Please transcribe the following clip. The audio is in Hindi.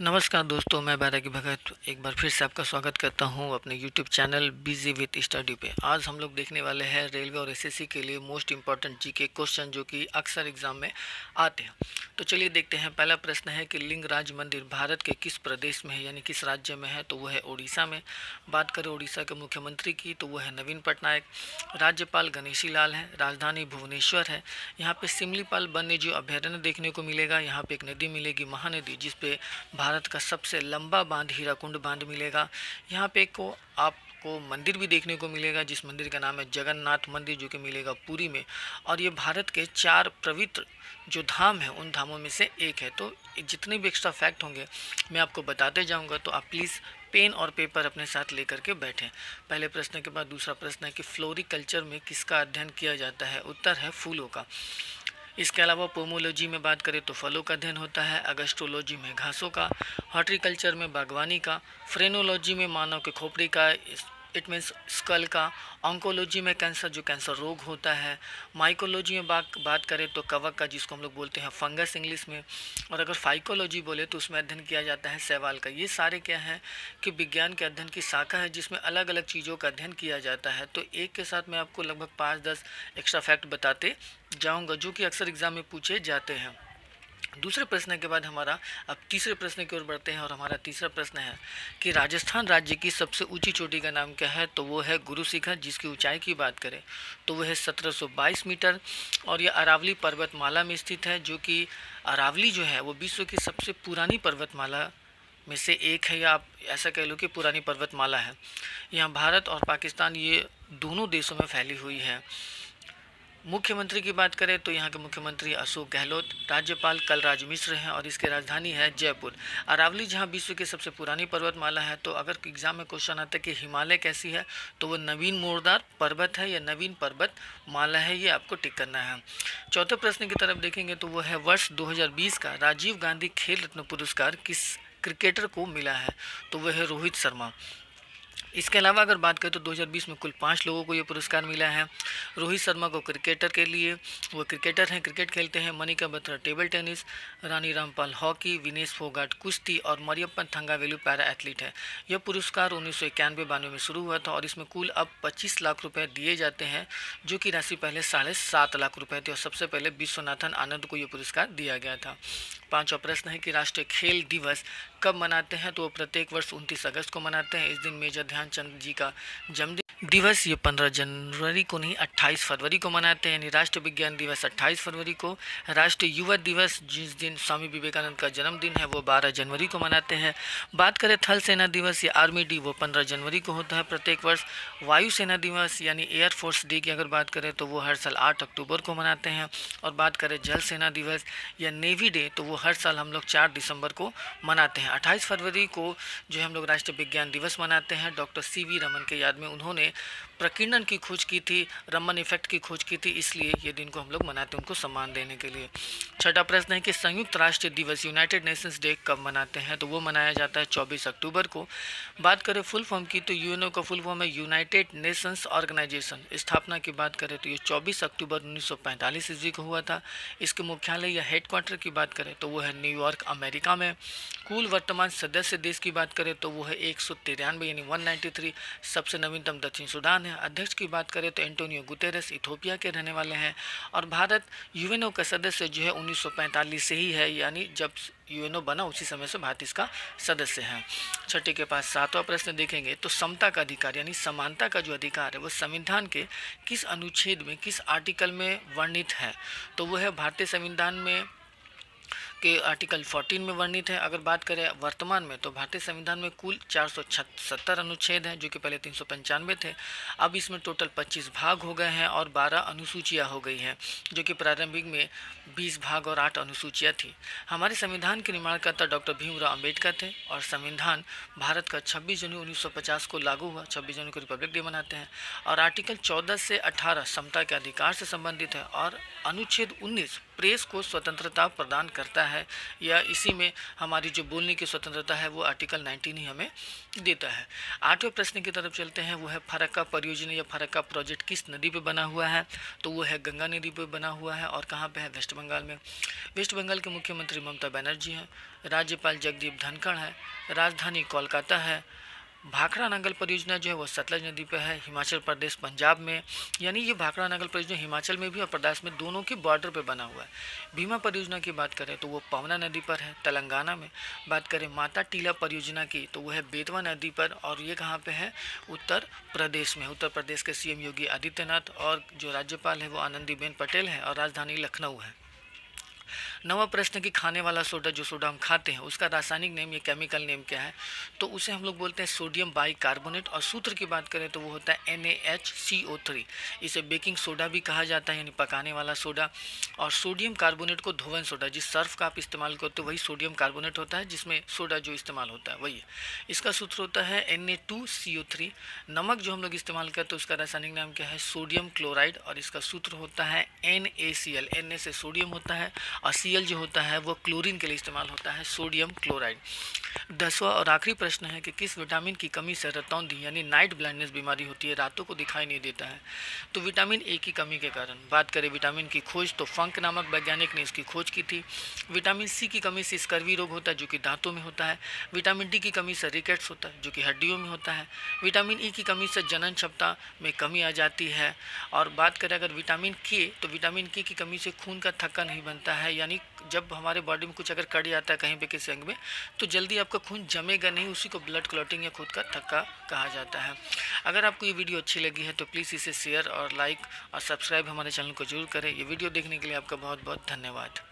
नमस्कार दोस्तों, मैं बैरागी भगत एक बार फिर से आपका स्वागत करता हूं अपने YouTube channel busy with study पे। आज हम लोग देखने वाले हैं रेलवे और एसएससी के लिए मोस्ट इंपॉर्टेंट जीके क्वेश्चन जो कि अक्सर एग्जाम में आते हैं। तो चलिए देखते हैं। पहला प्रश्न है कि लिंगराज मंदिर भारत के किस प्रदेश में है, यानी किस राज्य में है? तो वो है उड़ीसा में। बात करें उड़ीसा के मुख्यमंत्री की तो वो है नवीन पटनायक। राज्यपाल गणेशी लाल है। राजधानी भुवनेश्वर है। यहाँ पे सिमलीपाल वन्य जीव अभ्यारण्य देखने को मिलेगा। यहाँ पे एक नदी मिलेगी, महानदी, जिसपे भारत का सबसे लंबा बांध हीराकुंड बांध मिलेगा। यहाँ पे को आपको मंदिर भी देखने को मिलेगा, जिस मंदिर का नाम है जगन्नाथ मंदिर, जो कि मिलेगा पुरी में। और ये भारत के 4 पवित्र जो धाम है उन धामों में से एक है। तो जितने भी एक्स्ट्रा फैक्ट होंगे मैं आपको बताते जाऊंगा, तो आप प्लीज़ पेन और पेपर अपने साथ लेकर के बैठें। पहले प्रश्न के बाद दूसरा प्रश्न है कि फ्लोरिकल्चर में किसका अध्ययन किया जाता है? उत्तर है फूलों का। इसके अलावा पोमोलॉजी में बात करें तो फलों का अध्ययन होता है। अगस्ट्रोलॉजी में घासों का। हॉर्टिकल्चर में बागवानी का। फ्रेनोलॉजी में मानव के खोपड़ी का, इट मीन्स स्कल का। ऑन्कोलॉजी में कैंसर, जो कैंसर रोग होता है। माइकोलॉजी में बात करें तो कवक का, जिसको हम लोग बोलते हैं फंगस इंग्लिश में। और अगर फाइकोलॉजी बोले तो उसमें अध्ययन किया जाता है शैवाल का। ये सारे क्या हैं कि विज्ञान के अध्ययन की शाखा है जिसमें अलग अलग चीज़ों का अध्ययन किया जाता है। तो एक के साथ मैं आपको लगभग 5-10 एक्स्ट्रा फैक्ट बताते जाऊंगा जो कि अक्सर एग्जाम में पूछे जाते हैं। दूसरे प्रश्न के बाद हमारा अब तीसरे प्रश्न की ओर बढ़ते हैं, और हमारा तीसरा प्रश्न है कि राजस्थान राज्य की सबसे ऊंची चोटी का नाम क्या है? तो वो है गुरु शिखर, जिसकी ऊंचाई की बात करें तो वो है 1722 मीटर। और ये अरावली पर्वतमाला में स्थित है, जो कि अरावली जो है वो विश्व की सबसे पुरानी पर्वतमाला में से एक है, या आप ऐसा कह लो कि पुरानी पर्वतमाला है। यहाँ भारत और पाकिस्तान ये दोनों देशों में फैली हुई है। मुख्यमंत्री की बात करें तो यहाँ के मुख्यमंत्री अशोक गहलोत। राज्यपाल कलराज मिश्र हैं और इसकी राजधानी है जयपुर। अरावली जहाँ विश्व की सबसे पुरानी पर्वतमाला है, तो अगर एग्जाम में क्वेश्चन आता है कि हिमालय कैसी है, तो वो नवीन मोरदार पर्वत है या नवीन पर्वत माला है, ये आपको टिक करना है। चौथे प्रश्न की तरफ देखेंगे तो वो है वर्ष 2020 का राजीव गांधी खेल रत्न पुरस्कार किस क्रिकेटर को मिला है? तो वह है रोहित शर्मा। इसके अलावा अगर बात करें तो 2020 में कुल 5 लोगों को ये पुरस्कार मिला है। रोहित शर्मा को क्रिकेटर के लिए, वो क्रिकेटर हैं, क्रिकेट खेलते हैं। Manika Batra table tennis. Rani Rampal hockey. Vinesh Phogat कुश्ती। और मरियप्पन थंगावेलु पैरा एथलीट है। यह पुरस्कार 1991-92 में शुरू हुआ था और इसमें कुल अब 25 लाख रुपये दिए जाते हैं, जो कि राशि पहले 7.5 लाख रुपये थी। और सबसे पहले विश्वनाथन आनंद को ये पुरस्कार दिया गया था। पांचवा प्रश्न है कि राष्ट्रीय खेल दिवस कब मनाते हैं? तो वो प्रत्येक वर्ष 29 अगस्त को मनाते हैं। इस दिन मेजर ध्यानचंद जी का जन्मदिन दिवस ये 15 जनवरी को नहीं 28 फरवरी को मनाते हैं। यानी राष्ट्रीय विज्ञान दिवस 28 फरवरी को। राष्ट्रीय युवा दिवस, जिस दिन स्वामी विवेकानंद का जन्मदिन है, वो 12 जनवरी को मनाते हैं। बात करें थल सेना दिवस या आर्मी डे, वो 15 जनवरी को होता है प्रत्येक वर्ष। वायुसेना दिवस यानी एयरफोर्स डे की अगर बात करें तो वो हर साल 8 अक्टूबर को मनाते हैं। और बात करें जल सेना दिवस या नेवी डे, तो वो हर साल हम लोग 4 दिसंबर को मनाते हैं। 28 फरवरी को जो हम लोग राष्ट्रीय विज्ञान दिवस मनाते हैं, डॉक्टर सीवी रमन के याद में उन्होंने प्रकीर्णन की खोज की थी, रमन इफेक्ट की खोज की थी, इसलिए ये दिन को हम लोग मनाते हैं उनको सम्मान देने के लिए। छठा प्रश्न है कि संयुक्त राष्ट्र दिवस यूनाइटेड नेशंस डे कब मनाते हैं? तो वो मनाया जाता है 24 अक्टूबर को। बात करें फुल फॉर्म की तो यूएनओ का फुल फॉर्म है यूनाइटेड नेशंस ऑर्गेनाइजेशन। स्थापना की बात करें तो ये 24 अक्टूबर 1945 ईस्वी को हुआ था। इसके मुख्यालय या हेडक्वार्टर की बात करें तो वो है न्यूयॉर्क अमेरिका में। कुल वर्तमान सदस्य देश की बात करें तो वो है 193 यानी 193। सबसे नवीनतम दक्षिण सूडान है। अध्यक्ष की बात करें तो एंटोनियो गुतेरेस इथोपिया के रहने वाले हैं। और भारत यूएनओ का सदस्य जो है 1945 से ही है, यानी जब यूएनओ बना उसी समय से भारत इसका सदस्य है। छठे के पास 7वां प्रश्न देखेंगे तो समता का अधिकार यानी समानता का जो अधिकार है वो संविधान के किस अनुच्छेद में, किस आर्टिकल में वर्णित है? तो वो है भारतीय संविधान में के आर्टिकल 14 में वर्णित है। अगर बात करें वर्तमान में तो भारतीय संविधान में कुल 470 अनुच्छेद हैं, जो कि पहले 395 थे। अब इसमें टोटल 25 भाग हो गए हैं और 12 अनुसूचियाँ हो गई हैं, जो कि प्रारंभिक में 20 भाग और 8 अनुसूचियाँ थी। हमारे संविधान के निर्माणकर्ता डॉक्टर भीमराव अम्बेडकर थे और संविधान भारत का 26 जनवरी 1950 को लागू हुआ। 26 जनवरी को रिपब्लिक डे मनाते हैं। और आर्टिकल 14 से 18 समता के अधिकार से संबंधित है और अनुच्छेद 19 प्रेस को स्वतंत्रता प्रदान करता है, या इसी में हमारी जो बोलने की स्वतंत्रता है वो आर्टिकल 19 ही हमें देता है। 8वें प्रश्न की तरफ चलते हैं, वो है फरक्का परियोजना या फरक्का प्रोजेक्ट किस नदी पे बना हुआ है? तो वो है गंगा नदी पे बना हुआ है, और कहाँ पे है? वेस्ट बंगाल में। वेस्ट बंगाल के मुख्यमंत्री ममता बनर्जी हैं, राज्यपाल जगदीप धनखड़ है, राजधानी कोलकाता है। भाखड़ा नांगल परियोजना जो है वो सतलज नदी पे है, हिमाचल प्रदेश पंजाब में, यानी ये भाखड़ा नांगल परियोजना हिमाचल में भी और प्रदेश में दोनों के बॉर्डर पे बना हुआ है। भीमा परियोजना की बात करें तो वो पवना नदी पर है, तेलंगाना में। बात करें माता टीला परियोजना की तो वो है बेतवा नदी पर, और ये कहाँ पे है? उत्तर प्रदेश में। उत्तर प्रदेश के सीएम योगी आदित्यनाथ, और जो राज्यपाल है वो आनंदीबेन पटेल है, और राजधानी लखनऊ है। 9वां प्रश्न कि खाने वाला सोडा, जो सोडा हम खाते हैं, उसका रासायनिक नेम या केमिकल नेम क्या है? तो उसे हम लोग बोलते हैं सोडियम बाइकार्बोनेट, और सूत्र की बात करें तो वो होता है NaHCO3। इसे बेकिंग सोडा भी कहा जाता है, यानी पकाने वाला सोडा। और सोडियम कार्बोनेट को धोवन सोडा, जिस सर्फ का आप इस्तेमाल करते हो वही सोडियम कार्बोनेट होता है, जिसमें सोडा जो इस्तेमाल होता है वही है। इसका सूत्र होता है Na2CO3। नमक जो हम लोग इस्तेमाल करते हैं उसका रासायनिक नाम क्या है? सोडियम क्लोराइड, और इसका सूत्र होता है NaCl। Na से सोडियम होता है, और Cl जो होता है वो क्लोरीन के लिए इस्तेमाल होता है, सोडियम क्लोराइड। 10वां और आखिरी प्रश्न है कि किस विटामिन की कमी से रतौंधी यानी नाइट ब्लाइंडनेस बीमारी होती है, रातों को दिखाई नहीं देता है? तो विटामिन ए की कमी के कारण। बात करें विटामिन की खोज तो फंक नामक वैज्ञानिक ने इसकी खोज की थी। विटामिन सी की कमी से स्कर्वी रोग होता है, जो कि दांतों में होता है। विटामिन डी की कमी से रिकेट्स होता है, जो कि हड्डियों में होता है। विटामिन ई की कमी से जनन क्षमता में कमी आ जाती है। और बात करें अगर विटामिन के, तो विटामिन के की कमी से खून का थक्का नहीं बनता है, यानी जब हमारे बॉडी में कुछ अगर कट जाता है कहीं पे किसी अंग में, तो जल्दी आपका खून जमेगा नहीं, उसी को ब्लड क्लॉटिंग या खुद का थक्का कहा जाता है। अगर आपको ये वीडियो अच्छी लगी है तो प्लीज़ इसे शेयर और लाइक और सब्सक्राइब हमारे चैनल को जरूर करें। ये वीडियो देखने के लिए आपका बहुत बहुत धन्यवाद।